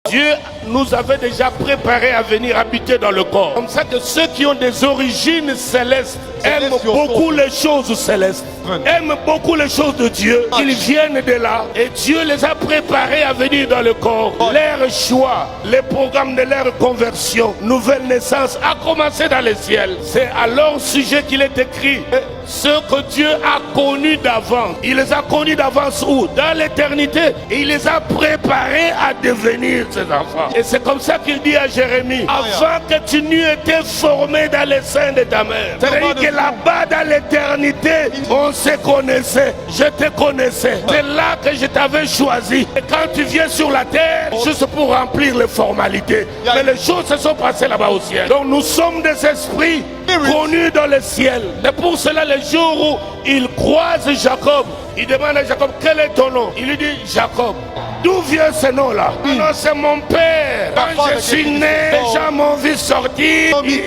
Dieu nous avait déjà préparé à venir habiter dans le corps. Comme ça que ceux qui ont des origines célestes aiment beaucoup les choses célestes, aiment beaucoup les choses de Dieu. Ils viennent de là et Dieu les a préparés à venir dans le corps. Leur choix, les programmes de leur conversion, nouvelle naissance a commencé dans les ciels. C'est à leur sujet qu'il est écrit. Ce que Dieu a connu d'avance, il les a connus d'avance où? Dans l'éternité. Et il les a préparés à devenir ses enfants. Et c'est comme ça qu'il dit à Jérémie, avant que tu n'eues été formé dans les seins de ta mère. C'est-à-dire que là-bas dans l'éternité, on se connaissait, je te connaissais. C'est là que je t'avais choisi. Et quand tu viens sur la terre, juste pour remplir les formalités. Mais les choses se sont passées là-bas au ciel. Donc nous sommes des esprits connus dans le ciel. Et pour cela, le jour où il croise Jacob, il demande à Jacob, quel est ton nom? Il lui dit, Jacob. D'où vient ce nom-là? Non, c'est mon père. Quand je suis né, les gens m'ont vu sortir. Ils ont dit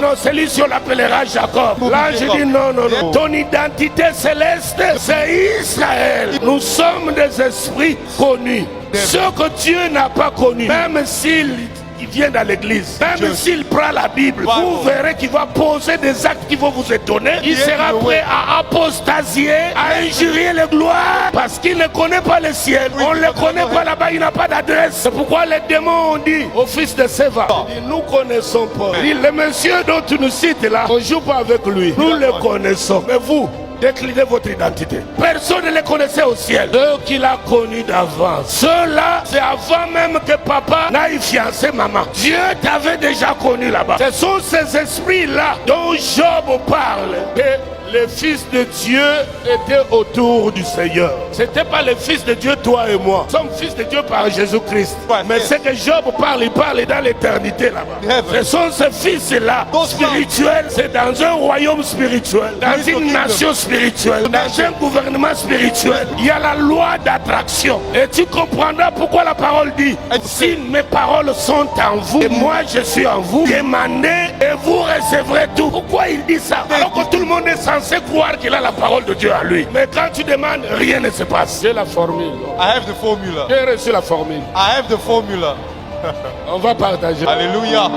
non, c'est lui, on l'appellera Jacob. Là, je dis non, non, non. Ton identité céleste, c'est Israël. Nous sommes des esprits connus. Ce que Dieu n'a pas connu, même s'il vient dans l'église, même s'il prend la Bible, vous verrez qu'il va poser des actes qui vont vous étonner. Il sera prêt à apostasier, à injurier les gloires, parce qu'il ne connaît pas le ciel. On ne le connaît pas là-bas, il n'a pas d'adresse. C'est pourquoi les démons ont dit au fils de Séva, nous connaissons pas. Le monsieur dont tu nous cites là, on ne joue pas avec lui. Nous le connaissons. Mais vous, déclinez votre identité. Personne ne les connaissait au ciel. Ceux qu'il a connus d'avance. Ceux-là, c'est avant même que papa n'aille fiancer maman. Dieu t'avait déjà connu là-bas. Ce sont ces esprits-là dont Job parle. Et les fils de Dieu étaient autour du Seigneur. Ce n'était pas les fils de Dieu, toi et moi. Nous sommes fils de Dieu par Jésus-Christ. Mais ce que Job parle, il parle dans l'éternité là-bas. Ce sont ces fils-là spirituels. C'est dans un royaume spirituel, dans une nation spirituelle, dans un gouvernement spirituel. Il y a la loi d'attraction. Et tu comprendras pourquoi la parole dit, si mes paroles sont en vous et moi je suis en vous, demandez et vous recevrez tout. Pourquoi il dit ça? Alors que tout le monde est censé croire qu'il a la parole de Dieu à lui. Mais quand tu demandes, rien ne se passe. J'ai la formule. I have the formula. J'ai reçu la formule. I have the formula. On va partager. Alléluia.